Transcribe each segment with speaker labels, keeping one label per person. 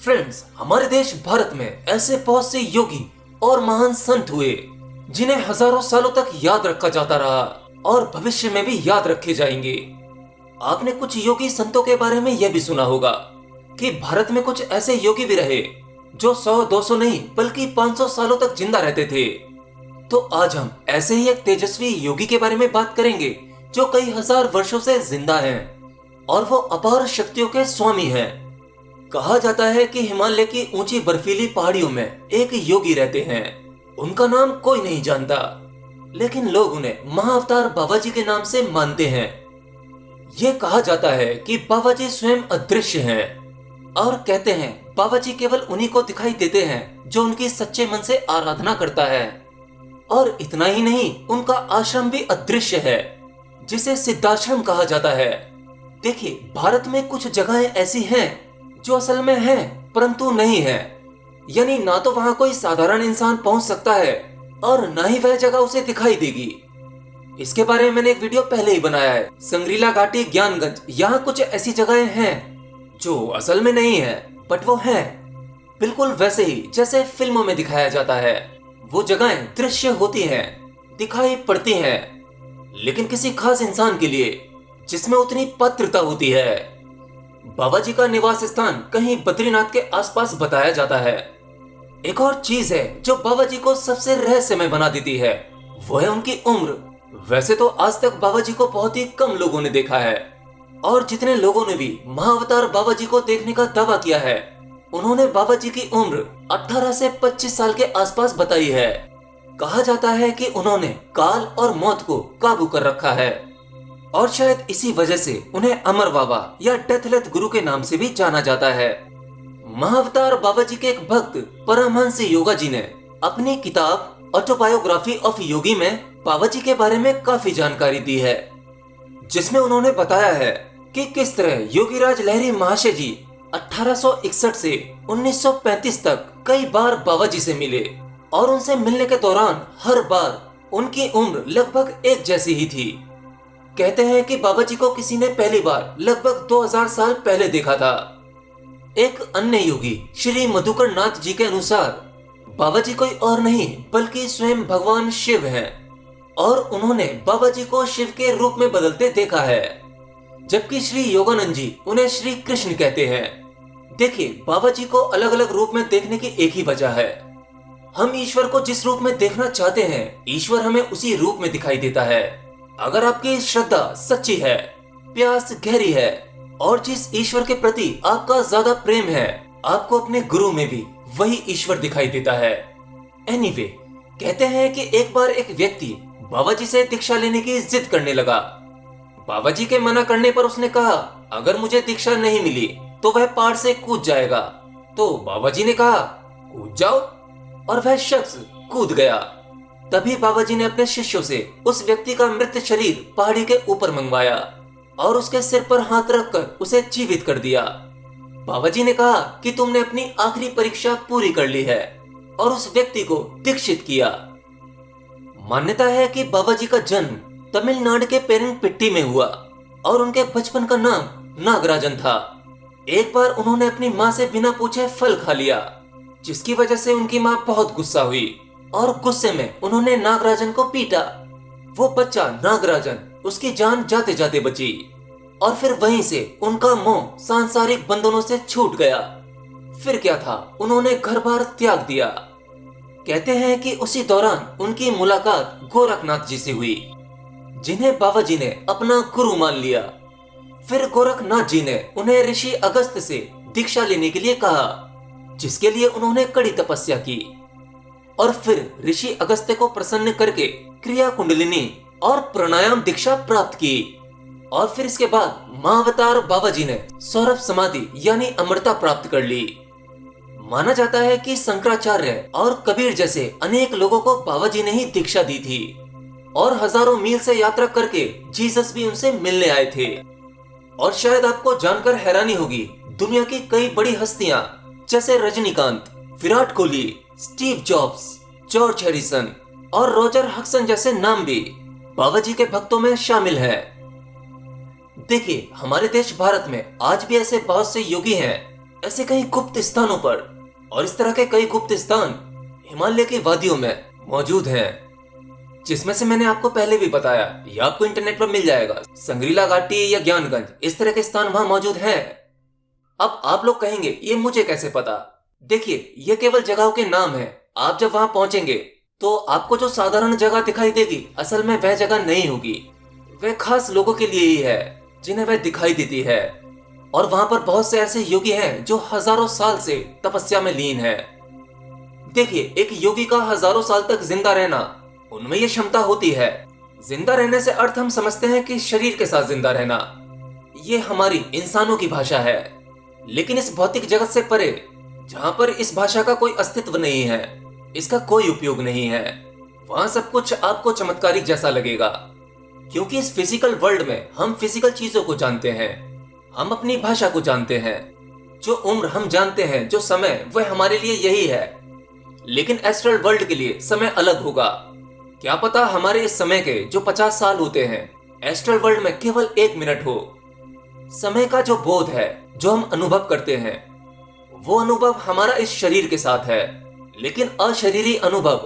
Speaker 1: Friends, हमारे देश भारत में ऐसे बहुत से योगी और महान संत हुए जिन्हें हजारों सालों तक याद रखा जाता रहा और भविष्य में भी याद रखे जाएंगे। आपने कुछ योगी संतों के बारे में यह भी सुना होगा कि भारत में कुछ ऐसे योगी भी रहे जो 100-200 नहीं बल्कि 500 सालों तक जिंदा रहते थे। तो आज हम ऐसे ही एक तेजस्वी योगी के बारे में बात करेंगे जो कई हजार वर्षों से जिंदा हैं और वो अपार शक्तियों के स्वामी हैं। कहा जाता है कि हिमालय की ऊंची बर्फीली पहाड़ियों में एक योगी रहते हैं। उनका नाम कोई नहीं जानता, लेकिन लोग उन्हें महाअवतार बाबा जी के नाम से मानते हैं। ये कहा जाता है कि बाबा जी स्वयं अदृश्य हैं और कहते हैं बाबा जी केवल उन्हीं को दिखाई देते हैं जो उनकी सच्चे मन से आराधना करता है। और इतना ही नहीं, उनका आश्रम भी अदृश्य है जिसे सिद्धाश्रम कहा जाता है। देखिए, भारत में कुछ जगहें ऐसी हैं जो असल में है परंतु नहीं है, यानी ना तो वहां कोई साधारण इंसान पहुंच सकता है और ना ही वह जगह उसे दिखाई देगी। इसके बारे में मैंने एक वीडियो पहले ही बनाया है। संग्रीला घाटी, ज्ञानगंज, यहाँ कुछ ऐसी जगहें हैं जो असल में नहीं है बट वो है बिल्कुल वैसे ही जैसे फिल्मों में दिखाया जाता है। वो जगहें दृश्य होती हैं, दिखाई पड़ती हैं, लेकिन किसी खास इंसान के लिए जिसमें उतनी पात्रता होती है। बाबा जी का निवास स्थान कहीं बद्रीनाथ के आसपास बताया जाता है। एक और चीज है जो बाबा जी को सबसे रहस्यमय बना देती है, वो है उनकी उम्र। वैसे तो आज तक बाबा जी को बहुत ही कम लोगों ने देखा है और जितने लोगों ने भी महाअवतार बाबा जी को देखने का दावा किया है, उन्होंने बाबा जी की उम्र 18 से 25 साल के आसपास बताई है। कहा जाता है कि उन्होंने काल और मौत को काबू कर रखा है और शायद इसी वजह से उन्हें अमर बाबा या डेथलेस गुरु के नाम से भी जाना जाता है। महाअवतार बाबा जी के एक भक्त परमहंस योगा जी ने अपनी किताब ऑटोबायोग्राफी ऑफ योगी में बाबा जी के बारे में काफी जानकारी दी है, जिसमें उन्होंने बताया है कि किस तरह योगीराज लहरी महाशय जी 1861 से 1935 तक कई बार बाबा जी से मिले और उनसे मिलने के दौरान हर बार उनकी उम्र लगभग एक जैसी ही थी। कहते हैं कि बाबा जी को किसी ने पहली बार लगभग 2000 साल पहले देखा था। एक अन्य योगी श्री मधुकर नाथ जी के अनुसार बाबा जी कोई और नहीं बल्कि स्वयं भगवान शिव हैं और उन्होंने बाबा जी को शिव के रूप में बदलते देखा है, जबकि श्री योगानंद जी उन्हें श्री कृष्ण कहते हैं। देखिए, बाबा जी को अलग अलग रूप में देखने की एक ही वजह है, हम ईश्वर को जिस रूप में देखना चाहते हैं ईश्वर हमें उसी रूप में दिखाई देता है। अगर आपकी श्रद्धा सच्ची है, प्यास गहरी है और जिस ईश्वर के प्रति आपका ज्यादा प्रेम है, आपको अपने गुरु में भी वही ईश्वर दिखाई देता है। एनीवे, कहते हैं कि एक बार एक व्यक्ति बाबा जी से दीक्षा लेने की जिद करने लगा। बाबा जी के मना करने पर उसने कहा अगर मुझे दीक्षा नहीं मिली तो वह पहाड़ से कूद जाएगा। तो बाबा जी ने कहा कूद जाओ, और वह शख्स कूद गया। तभी बाबा जी ने अपने शिष्यों से उस व्यक्ति का मृत शरीर पहाड़ी के ऊपर मंगवाया और उसके सिर पर हाथ रखकर उसे जीवित कर दिया। बाबा जी ने कहा कि तुमने अपनी आखिरी परीक्षा पूरी कर ली है और उस व्यक्ति को दीक्षित किया। मान्यता है कि बाबा जी का जन्म तमिलनाडु के पेरिंगपिट्टी में हुआ और उनके बचपन का नाम नागराजन था। एक बार उन्होंने अपनी माँ से बिना पूछे फल खा लिया, जिसकी वजह से उनकी माँ बहुत गुस्सा हुई और गुस्से में उन्होंने नागराजन को पीटा। वो बच्चा नागराजन उसकी जान जाते जाते बची और फिर वहीं से उनका मोह सांसारिक बंधनों से छूट गया। फिर क्या था, उन्होंने घर बार त्याग दिया। कहते हैं कि उसी दौरान उनकी मुलाकात गोरखनाथ जी से हुई, जिन्हें बाबा जी ने अपना गुरु मान लिया। फिर गोरखनाथ जी ने उन्हें ऋषि अगस्त्य से दीक्षा लेने के लिए कहा, जिसके लिए उन्होंने कड़ी तपस्या की और फिर ऋषि अगस्त्य को प्रसन्न करके क्रिया कुंडलिनी और प्राणायाम दीक्षा प्राप्त की। और फिर इसके बाद महाअवतार बाबा जी ने सौरभ समाधि यानी अमरता प्राप्त कर ली। माना जाता है कि शंकराचार्य और कबीर जैसे अनेक लोगों को बाबा जी ने ही दीक्षा दी थी और हजारों मील से यात्रा करके जीसस भी उनसे मिलने आए थे। और शायद आपको जानकर हैरानी होगी, दुनिया की कई बड़ी हस्तियां जैसे Rajinikanth, Virat Kohli, Steve jobs, George Harrison और रॉजर हक्सन जैसे नाम भी बाबा जी के भक्तों में शामिल हैं। देखिए, हमारे देश भारत में आज भी ऐसे बहुत से योगी हैं ऐसे कई गुप्त स्थानों पर, और इस तरह के कई गुप्त स्थान हिमालय की वादियों में मौजूद हैं, जिसमें से मैंने आपको पहले भी बताया, ये आपको इंटरनेट पर मिल जाएगा। संग्रीला घाटी या ज्ञानगंज, इस तरह के स्थान वहां मौजूद हैं। अब आप लोग कहेंगे ये मुझे कैसे पता? देखिए, ये केवल जगहों के नाम है। आप जब वहां पहुंचेंगे तो आपको जो साधारण जगह दिखाई देगी, असल में वह जगह नहीं होगी। वह खास लोगों के लिए ही है जिन्हें वह दिखाई देती है। और वहां पर बहुत से ऐसे योगी हैं जो हजारों साल से तपस्या में लीन हैं। देखिए, एक योगी का हजारों साल तक जिंदा रहना, उनमें यह क्षमता होती है। जिंदा रहने से अर्थ हम समझते हैं कि शरीर के साथ जिंदा रहना। ये हमारी इंसानों की भाषा है। लेकिन इस भौतिक जगत से परे, जहां पर इस भाषा का कोई अस्तित्व नहीं है, इसका कोई उपयोग नहीं है, वहां सब कुछ आपको चमत्कारिक जैसा लगेगा। क्योंकि इस फिजिकल वर्ल्ड में हम फिजिकल चीजों को जानते हैं, हम अपनी भाषा को जानते हैं, जो उम्र हम जानते हैं, जो समय, वह हमारे लिए यही है। लेकिन एस्ट्रल वर्ल्ड के लिए समय अलग होगा। क्या पता हमारे इस समय के जो 50 साल होते हैं, एस्ट्रल वर्ल्ड में केवल 1 मिनट हो। समय का जो बोध है, जो हम अनुभव करते हैं, वो अनुभव हमारा इस शरीर के साथ है। लेकिन अशरीरी अनुभव,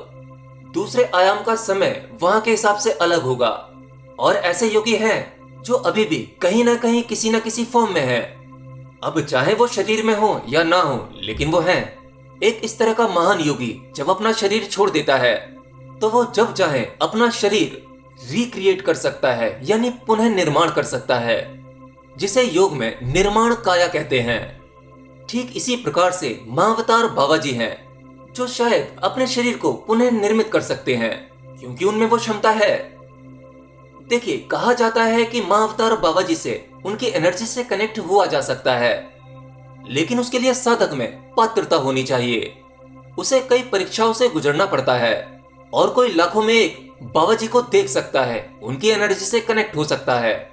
Speaker 1: दूसरे आयाम का समय वहां के हिसाब से अलग होगा। और ऐसे योगी हैं जो अभी भी कहीं ना कहीं किसी न किसी फॉर्म में है। अब चाहे वो शरीर में हो या ना हो, लेकिन वो है। एक इस तरह का महान योगी जब अपना शरीर छोड़ देता है, तो वो जब चाहे अपना शरीर रिक्रिएट कर सकता है, यानी पुनः निर्माण कर सकता है, जिसे योग में निर्माण काया कहते हैं। ठीक इसी प्रकार से महाअवतार बाबा जी हैं, जो शायद अपने शरीर को पुनः निर्मित कर सकते हैं, क्योंकि उनमें वो क्षमता है। देखिए, कहा जाता है कि महाअवतार बाबा जी से उनकी एनर्जी से कनेक्ट हुआ जा सकता है, लेकिन उसके लिए साधक में पात्रता होनी चाहिए। उसे कई परीक्षाओं से गुजरना पड़ता है, और कोई लाखों में एक बाबा जी को देख सकता है, उनकी एनर्जी से कनेक्ट हो सकता है।